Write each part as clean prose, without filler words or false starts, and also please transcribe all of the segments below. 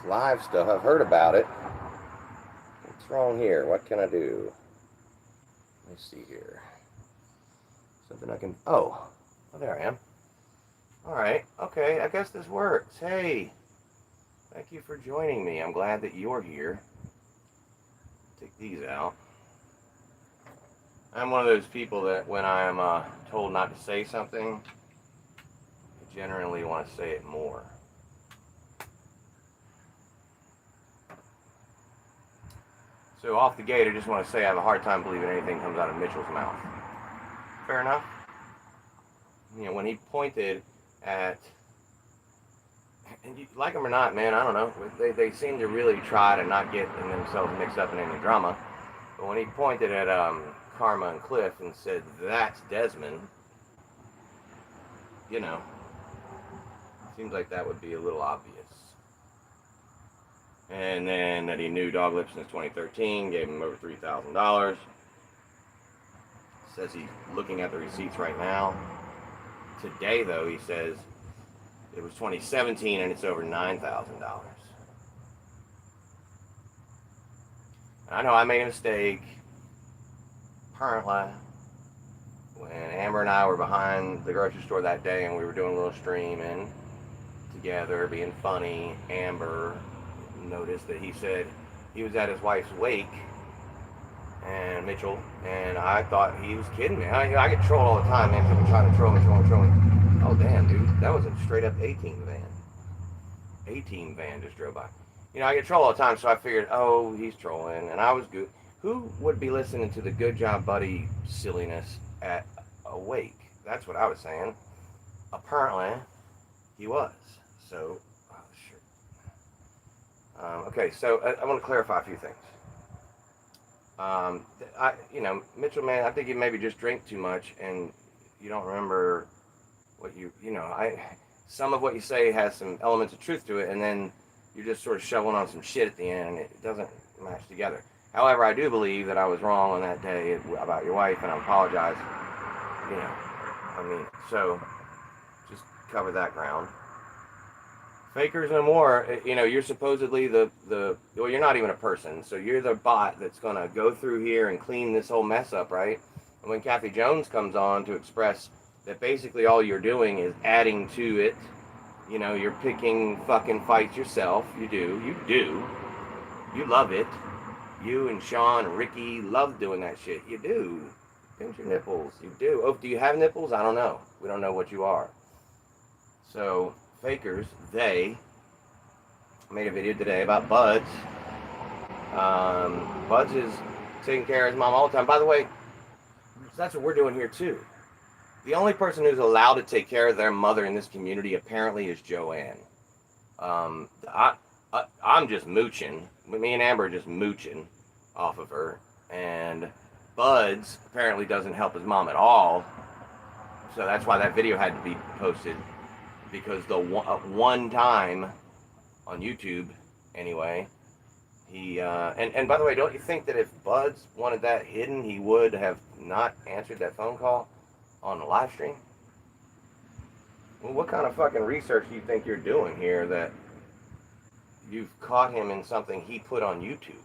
live stuff. I've heard about it. What's wrong here? What can I do? Let's see here. Something I can... Oh, there I am. All right. Okay, I guess this works. Hey, thank you for joining me. I'm glad that you're here. Take these out. I'm one of those people that when I'm told not to say something, I generally want to say it more. So off the gate, I just want to say I have a hard time believing anything comes out of Mitchell's mouth. Fair enough? You know, when he pointed at, and you, like him or not, man, I don't know, they seem to really try to not get themselves mixed up in any drama. But when he pointed at Karma and Cliff and said, that's Desmond, you know, seems like that would be a little obvious. And then that he knew Doglip since 2013, gave him over $3,000. Says he's looking at the receipts right now. Today, though, he says it was 2017 and it's over $9,000. I know I made a mistake. Apparently, when Amber and I were behind the grocery store that day and we were doing a little streaming together, being funny, Amber noticed that he said he was at his wife's wake, and Mitchell, and I thought he was kidding me. I get trolled all the time, man. People try to troll me. Oh, damn, dude. That was a straight-up 18 van. 18 van just drove by. You know, I get trolled all the time, so I figured, oh, he's trolling, and I was good. Who would be listening to the Good Job Buddy silliness at a wake? That's what I was saying. Apparently, he was. So, okay, so I want to clarify a few things. Mitchell, man, I think you maybe just drink too much and you don't remember what some of what you say has some elements of truth to it, and then you're just sort of shoveling on some shit at the end and it doesn't match together. However, I do believe that I was wrong on that day about your wife, and I apologize. So just cover that ground. Fakers no more. You're supposedly well, you're not even a person, so you're the bot that's gonna go through here and clean this whole mess up, right? And when Kathy Jones comes on to express that basically all you're doing is adding to it, you're picking fucking fights yourself. You love it. You and Sean and Ricky love doing that shit. You do. Pinch your nipples. You do. Oh, do you have nipples? I don't know. We don't know what you are. So fakers, they made a video today about Buds. Buds is taking care of his mom all the time. By the way, that's what we're doing here too. The only person who's allowed to take care of their mother in this community apparently is Joanne. I'm just mooching. Me and Amber are just mooching off of her. And Buds apparently doesn't help his mom at all. So that's why that video had to be posted. Because the one time on YouTube, anyway, he and by the way, don't you think that if Buds wanted that hidden, he would have not answered that phone call on the live stream? Well, what kind of fucking research do you think you're doing here that you've caught him in something he put on YouTube?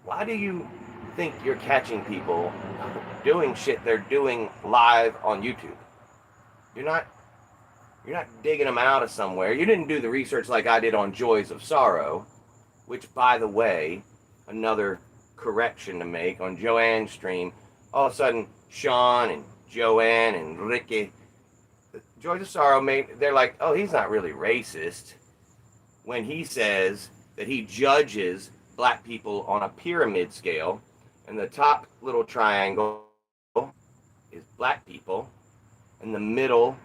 Why do you think you're catching people doing shit they're doing live on YouTube? You're not digging them out of somewhere. You didn't do the research like I did on Joys of Sorrow, which, by the way, another correction to make on Joanne's stream. All of a sudden, Sean and Joanne and Ricky, Joys of Sorrow, they're like, oh, he's not really racist when he says that he judges black people on a pyramid scale, and the top little triangle is black people, and the middle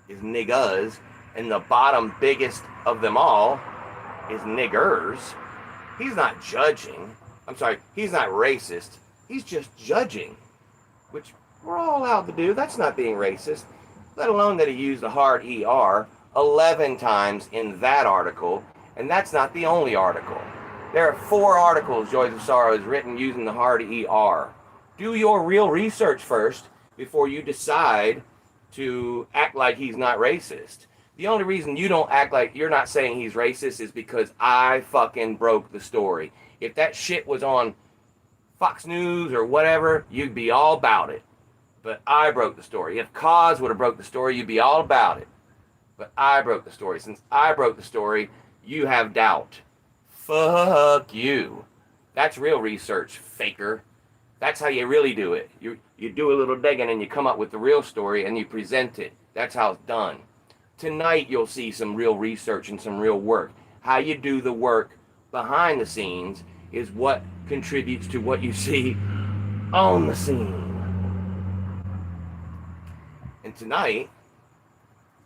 is niggas, and the bottom biggest of them all is niggers. He's not judging. I'm sorry, he's not racist. He's just judging, which we're all allowed to do. That's not being racist, let alone that he used the hard ER 11 times in that article, and that's not the only article. There are 4 articles Joys of Sorrow has written using the hard ER. Do your real research first before you decide to act like he's not racist. The only reason you don't act like you're not saying he's racist is because I fucking broke the story. If that shit was on Fox News or whatever, you'd be all about it. But I broke the story. If Cause would have broke the story, you'd be all about it. But I broke the story. Since I broke the story, you have doubt. Fuck you. That's real research, faker. That's how you really do it. You do a little digging and you come up with the real story and you present it. That's how it's done. Tonight you'll see some real research and some real work. How you do the work behind the scenes is what contributes to what you see on the scene. And tonight,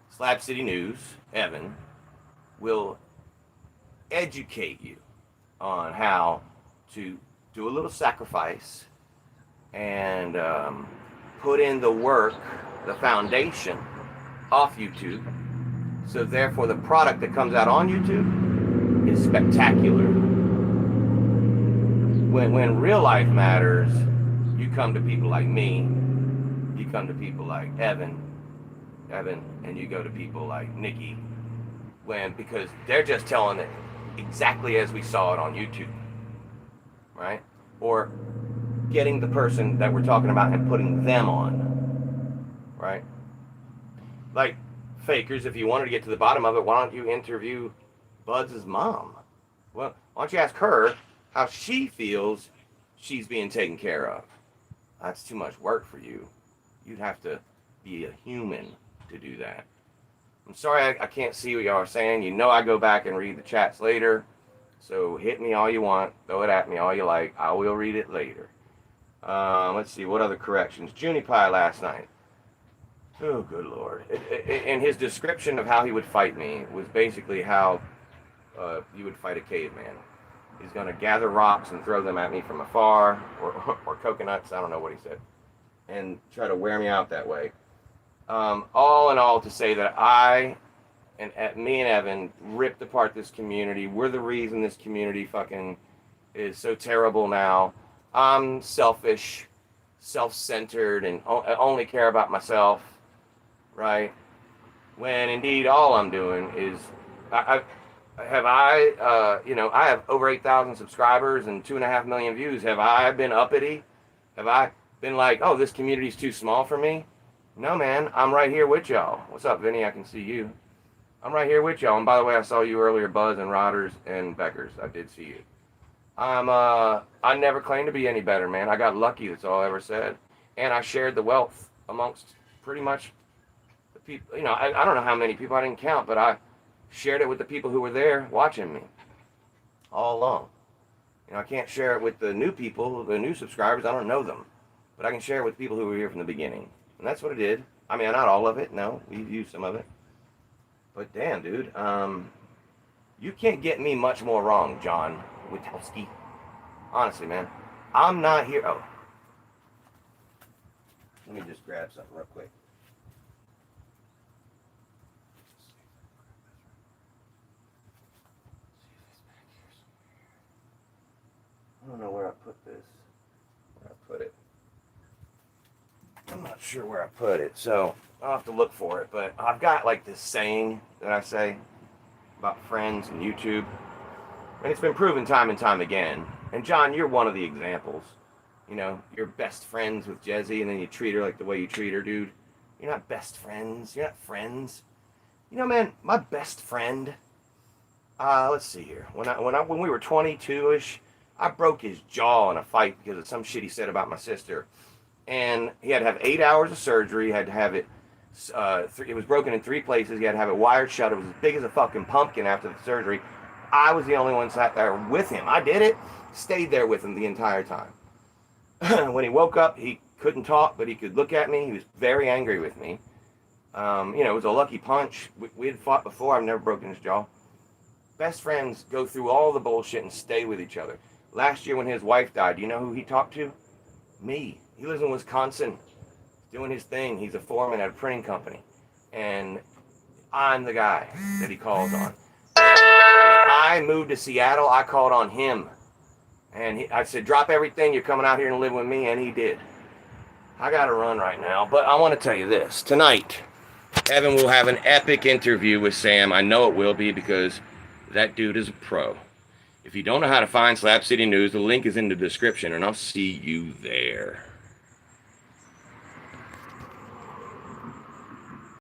Slab City News, Evan, will educate you on how to do a little sacrifice and put in the work, the foundation off YouTube. So therefore the product that comes out on YouTube is spectacular. When real life matters, you come to people like me, you come to people like Evan, and you go to people like Nikki, because they're just telling it exactly as we saw it on YouTube, right? Or getting the person that we're talking about and putting them on, right? Like, fakers, if you wanted to get to the bottom of it, why don't you interview Buds' mom? Well, why don't you ask her how she feels she's being taken care of? That's too much work for you. You'd have to be a human to do that. I'm sorry I can't see what y'all are saying. You know I go back and read the chats later. So hit me all you want. Throw it at me all you like. I will read it later. Let's see. What other corrections? Junie Pie last night. Oh, good Lord. And his description of how he would fight me was basically how you would fight a caveman. He's going to gather rocks and throw them at me from afar, or coconuts, I don't know what he said, and try to wear me out that way. All in all, to say that me and Evan ripped apart this community. We're the reason this community fucking is so terrible now. I'm selfish, self-centered, and only care about myself. Right? When indeed all I'm doing is, I have over 8,000 subscribers and 2.5 million views. Have I been uppity? Have I been like, oh, this community's too small for me? No, man, I'm right here with y'all. What's up, Vinny? I can see you. I'm right here with y'all. And by the way, I saw you earlier, Buzz and Rodders and Beckers. I did see you. I never claimed to be any better, man. I got lucky. That's all I ever said. And I shared the wealth amongst pretty much people. I don't know how many people, I didn't count, but I shared it with the people who were there watching me all along. I can't share it with the new people, the new subscribers. I don't know them, but I can share it with people who were here from the beginning, and that's what I did. I mean, not all of it. No, we've used some of it, but damn, dude, you can't get me much more wrong, John Witowski. Honestly, man, I'm not here. Oh, let me just grab something real quick. I don't know where I put this. I'm not sure where I put it, so I'll have to look for it. But I've got like this saying that I say about friends and YouTube, and it's been proven time and time again. And John, you're one of the examples. You're best friends with Jezzy, and then you treat her like the way you treat her, dude. You're not best friends. You're not friends. Man, my best friend. Let's see here. When we were 22-ish. I broke his jaw in a fight because of some shit he said about my sister. And he had to have 8 hours of surgery. He had to have it, it was broken in 3 places. He had to have it wired shut. It was as big as a fucking pumpkin after the surgery. I was the only one sat there with him. I did it, stayed there with him the entire time. When he woke up, he couldn't talk, but he could look at me. He was very angry with me. It was a lucky punch. We had fought before. I've never broken his jaw. Best friends go through all the bullshit and stay with each other. Last year when his wife died, do you know who he talked to? Me. He lives in Wisconsin, doing his thing. He's a foreman at a printing company. And I'm the guy that he calls on. When I moved to Seattle, I called on him. And I said, drop everything. You're coming out here and living with me. And he did. I got to run right now. But I want to tell you this. Tonight, Evan will have an epic interview with Sam. I know it will be because that dude is a pro. If you don't know how to find Slab City News, the link is in the description, and I'll see you there.